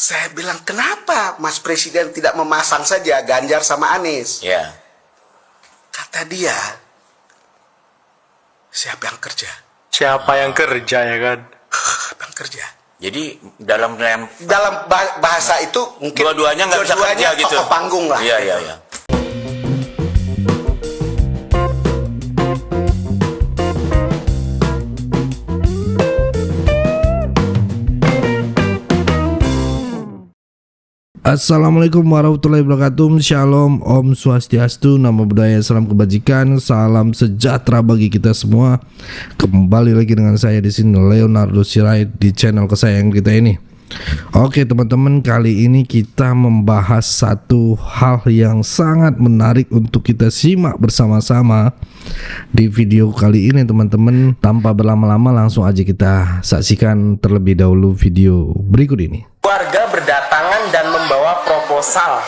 Saya bilang, kenapa Mas Presiden tidak memasang saja Ganjar sama Anies? Ya. Kata dia, siapa yang kerja? Siapa yang kerja ya kan? Siapa yang kerja? Jadi dalam Bahasa itu mungkin dua-duanya nggak bisa kerja gitu. Tokoh panggung lah. Iya, iya, iya. Assalamualaikum warahmatullahi wabarakatuh. Shalom, Om Swastiastu, Namo Buddhaya, salam kebajikan, salam sejahtera bagi kita semua. Kembali lagi dengan saya di sini Leonardo Sirait di channel kesayangan kita ini. Oke teman-teman, kali ini kita membahas satu hal yang sangat menarik untuk kita simak bersama-sama di video kali ini teman-teman. Tanpa berlama-lama langsung aja kita saksikan terlebih dahulu video berikut ini. Warga berdatangan dan membawa proposal,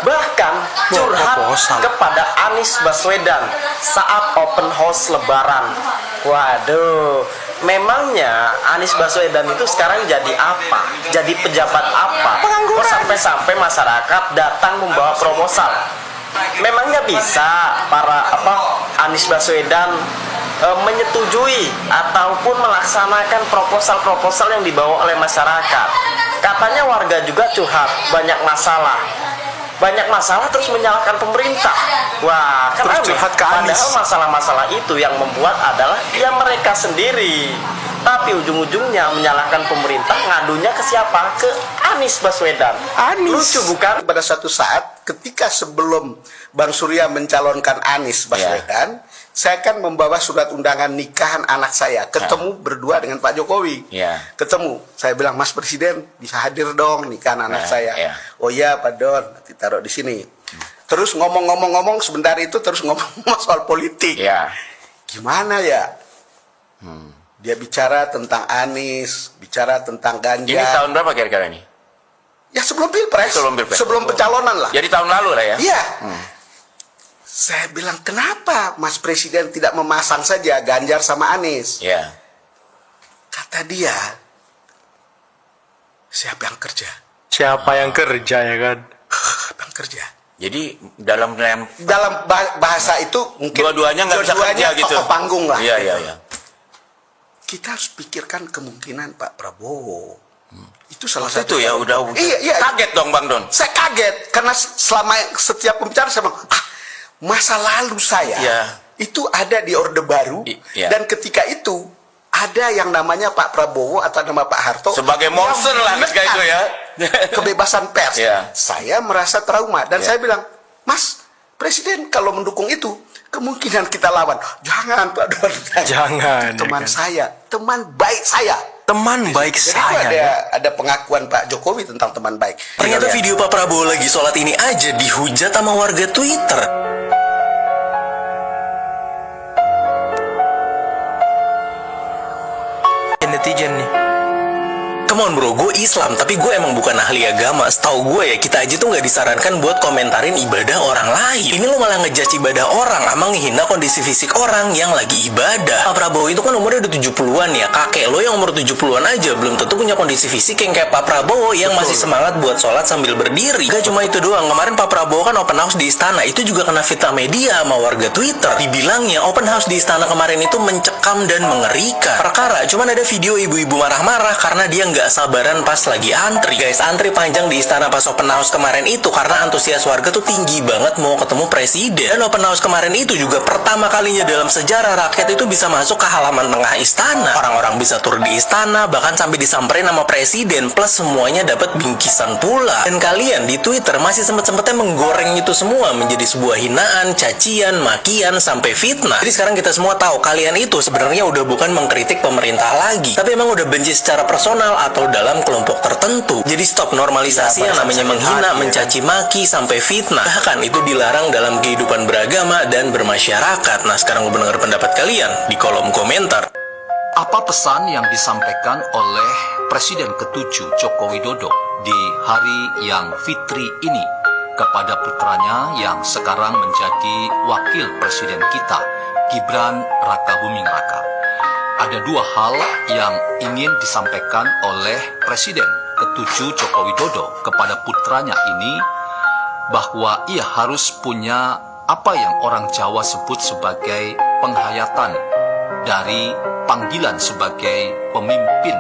bahkan curhat kepada Anies Baswedan saat open house Lebaran. Waduh, memangnya Anies Baswedan itu sekarang jadi apa? Jadi pejabat apa? Kok sampai-sampai masyarakat datang membawa proposal? Memangnya bisa Anies Baswedan menyetujui ataupun melaksanakan proposal-proposal yang dibawa oleh masyarakat? Katanya warga juga curhat, banyak masalah terus menyalahkan pemerintah. Wah, kan terus curhat ke Anies. Padahal masalah-masalah itu yang membuat adalah ya mereka sendiri. Tapi ujung-ujungnya menyalahkan pemerintah, ngadunya ke siapa? Ke Anies Baswedan. Lucu bukan? Pada suatu saat ketika sebelum Bang Surya mencalonkan Anies Baswedan, saya kan membawa surat undangan nikahan anak saya, ketemu berdua dengan Pak Jokowi. Ketemu, saya bilang, Mas Presiden bisa hadir dong nikahan anak saya. Oh iya Pak Don, nanti taruh di sini. Terus ngomong-ngomong sebentar itu terus ngomong soal politik. Gimana ya? Dia bicara tentang Anies, bicara tentang Ganjar. Ini tahun berapa kira-kira ini? Ya sebelum Pilpres, sebelum pencalonan lah. Jadi tahun lalu lah ya? Iya. Saya bilang, kenapa Mas Presiden tidak memasang saja Ganjar sama Anies? Iya. Kata dia, siapa yang kerja? Siapa yang kerja ya kan? Siapa yang kerja? Jadi dalam bahasa itu mungkin dua-duanya nggak bisa kerja gitu. Tokoh panggung lah. Iya, iya, iya. Kita harus pikirkan kemungkinan Pak Prabowo. Itu salah Waktu satu. itu ya udah. Iya. Kaget dong Bang Don. Saya kaget karena selama setiap pembicaraan saya bilang, masa lalu saya itu ada di Orde Baru, dan ketika itu ada yang namanya Pak Prabowo atau nama Pak Harto sebagai monster lah ketika itu ya. Kebebasan pers. Saya merasa trauma dan saya bilang, Mas Presiden kalau mendukung itu kemungkinan kita lawan. Jangan Pak Don. Jangan. Teman saya, teman baik saya. Teman baik Jadi saya. ada pengakuan Pak Jokowi tentang teman baik. Ternyata video Pak Prabowo lagi sholat ini aja dihujat sama warga Twitter. Netizen nih. Come on bro, gue Islam, tapi gue emang bukan ahli agama. Setahu gue ya, kita aja tuh nggak disarankan buat komentarin ibadah orang lain. Ini lo malah ngejudge ibadah orang, sama ngehina kondisi fisik orang yang lagi ibadah. Pak Prabowo itu kan umurnya udah 70-an ya. Kakek lo yang umur 70-an aja belum tentu punya kondisi fisik yang kayak Pak Prabowo yang masih semangat buat sholat sambil berdiri. Gak cuma itu doang, kemarin Pak Prabowo kan open house di istana, itu juga kena fitnah media sama warga Twitter. Dibilangnya open house di istana kemarin itu mencekam dan mengerikan. Perkara, cuman ada video ibu-ibu marah-marah karena dia nggak sabaran pas lagi antri. Guys, antri panjang di istana pas open house kemarin itu karena antusias warga tuh tinggi banget mau ketemu presiden. Dan open house kemarin itu juga pertama kalinya dalam sejarah rakyat itu bisa masuk ke halaman tengah istana. Orang-orang bisa tur di istana, bahkan sampai disamperin sama presiden, plus semuanya dapat bingkisan pula. Dan kalian di Twitter masih sempet-sempetnya menggoreng itu semua menjadi sebuah hinaan, cacian, makian, sampai fitnah. Jadi sekarang kita semua tahu kalian itu sebenarnya udah bukan mengkritik pemerintah lagi, tapi emang udah benci secara personal atau dalam kelompok tertentu. Jadi stop normalisasi yang namanya menghina, mencaci maki, sampai fitnah. Bahkan itu dilarang dalam kehidupan beragama dan bermasyarakat. Nah, sekarang gue mendengar pendapat kalian di kolom komentar. Apa pesan yang disampaikan oleh Presiden ke-7 Joko Widodo di hari yang fitri ini kepada putranya yang sekarang menjadi wakil presiden kita, Gibran Rakabuming Raka? Ada dua hal yang ingin disampaikan oleh Presiden ke-7 Joko Widodo kepada putranya ini bahwa ia harus punya apa yang orang Jawa sebut sebagai penghayatan dari panggilan sebagai pemimpin,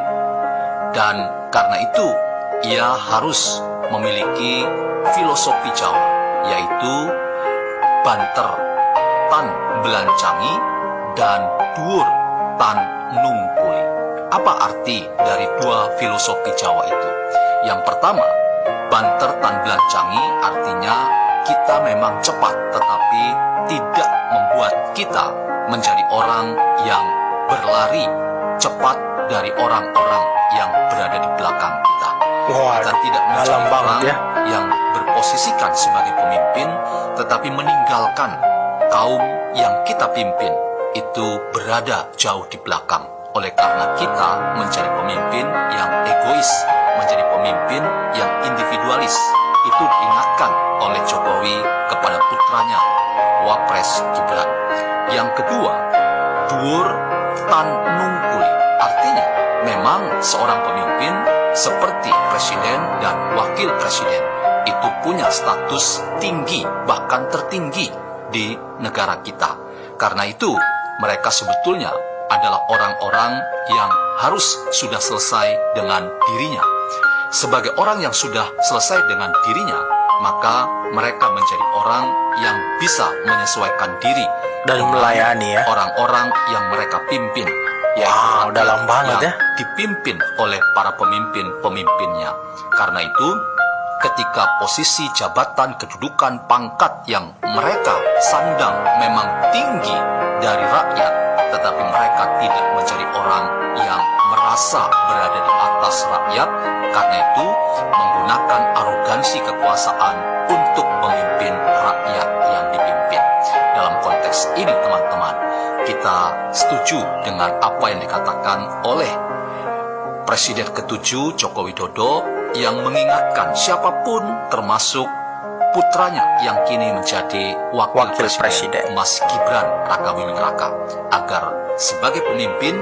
dan karena itu ia harus memiliki filosofi Jawa, yaitu banter tan belancangi dan dhuwur tan nungkuli. Apa arti dari dua filosofi Jawa itu? Yang pertama, banter tan belancangi artinya kita memang cepat, tetapi tidak membuat kita menjadi orang yang berlari cepat dari orang-orang yang berada di belakang kita. Kita tidak menjadi orang yang berposisikan sebagai pemimpin, tetapi meninggalkan kaum yang kita pimpin itu berada jauh di belakang. Oleh karena kita menjadi pemimpin yang egois, menjadi pemimpin yang individualis. Itu diingatkan oleh Jokowi kepada putranya, Wapres Gibran. Yang kedua, dhuwur tan nungkuli. Artinya, memang seorang pemimpin seperti presiden dan wakil presiden itu punya status tinggi, bahkan tertinggi di negara kita. Karena itu, mereka sebetulnya adalah orang-orang yang harus sudah selesai dengan dirinya. Sebagai orang yang sudah selesai dengan dirinya, maka mereka menjadi orang yang bisa menyesuaikan diri dan melayani ya orang-orang yang mereka pimpin. Wow, dalam banget ya. Dipimpin oleh para pemimpin-pemimpinnya. Karena itu, ketika posisi jabatan, kedudukan, pangkat yang mereka sandang memang tinggi dari rakyat, tetapi mereka tidak menjadi orang yang merasa berada di atas rakyat, karena itu menggunakan arogansi kekuasaan untuk memimpin rakyat yang dipimpin. Dalam konteks ini, teman-teman, kita setuju dengan apa yang dikatakan oleh Presiden ke-7 Joko Widodo yang mengingatkan siapapun, termasuk putranya yang kini menjadi wakil presiden Mas Gibran Rakabuming Raka, agar sebagai pemimpin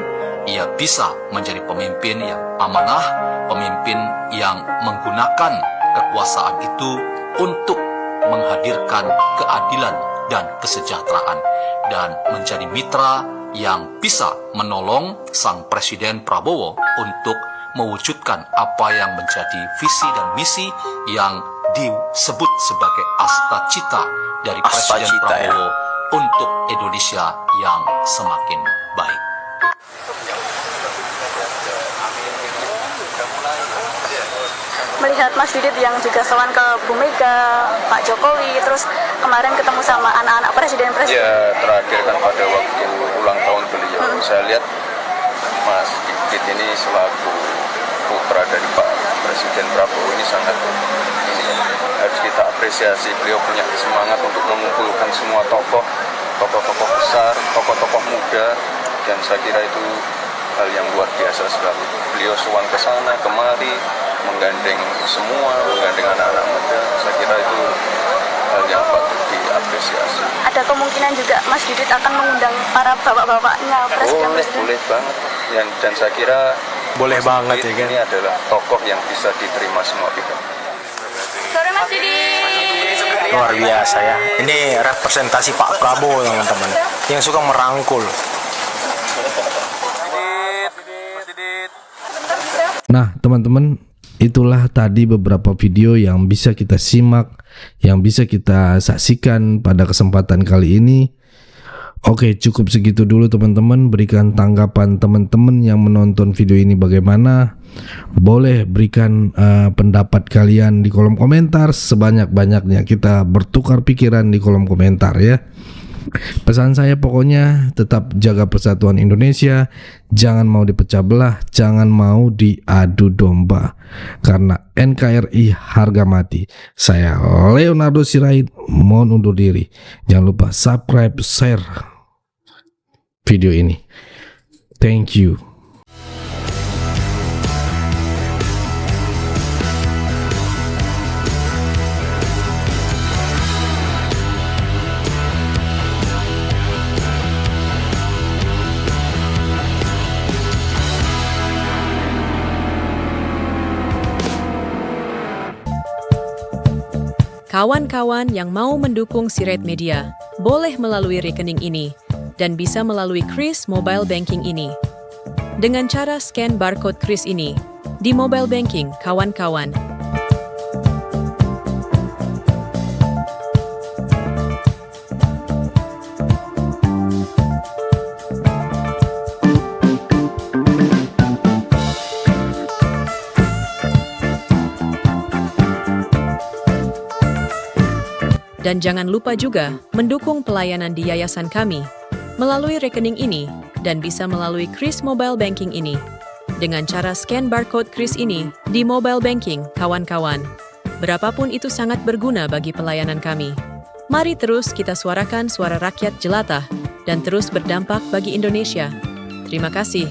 ia bisa menjadi pemimpin yang amanah, pemimpin yang menggunakan kekuasaan itu untuk menghadirkan keadilan dan kesejahteraan, dan menjadi mitra yang bisa menolong sang Presiden Prabowo untuk mewujudkan apa yang menjadi visi dan misi yang disebut sebagai asta cita dari Presiden Prabowo untuk Indonesia yang semakin baik. Melihat Mas Didit yang juga sowan ke Bu Mega, Pak Jokowi, terus kemarin ketemu sama anak-anak presiden-presiden. Ya, terakhir kan pada waktu ulang tahun beliau, saya lihat Mas Didit ini selaku putra dari Pak Presiden Prabowo ini sangat harus kita apresiasi. Beliau punya semangat untuk mengumpulkan semua tokoh besar, tokoh muda, dan saya kira itu hal yang luar biasa sekali. Beliau sowan ke sana kemari, menggandeng anak-anak muda. Saya kira itu hal yang patut diapresiasi. Ada kemungkinan juga Mas Didit akan mengundang para bapak-bapaknya presiden. Boleh banget. Dan saya kira boleh banget ya kan. Ini adalah tokoh yang bisa diterima semua pihak. Sore Mas Didit. Luar biasa ya. Ini representasi Pak Prabowo, teman-teman, yang suka merangkul. Nah, teman-teman, itulah tadi beberapa video yang bisa kita simak, yang bisa kita saksikan pada kesempatan kali ini. Oke, cukup segitu dulu teman-teman. Berikan tanggapan teman-teman yang menonton video ini bagaimana. Boleh berikan pendapat kalian di kolom komentar. Sebanyak-banyaknya kita bertukar pikiran di kolom komentar ya. Pesan saya pokoknya tetap jaga persatuan Indonesia, jangan mau dipecah belah, jangan mau diadu domba, karena NKRI harga mati. Saya Leonardo Sirait mohon undur diri. Jangan lupa subscribe, share video ini. Thank you. Kawan-kawan yang mau mendukung Sirait Media, boleh melalui rekening ini dan bisa melalui Kris Mobile Banking ini. Dengan cara scan barcode Kris ini di mobile banking, kawan-kawan. Dan jangan lupa juga mendukung pelayanan di yayasan kami melalui rekening ini dan bisa melalui Kris Mobile Banking ini. Dengan cara scan barcode Kris ini di mobile banking, kawan-kawan. Berapapun itu sangat berguna bagi pelayanan kami. Mari terus kita suarakan suara rakyat jelata dan terus berdampak bagi Indonesia. Terima kasih.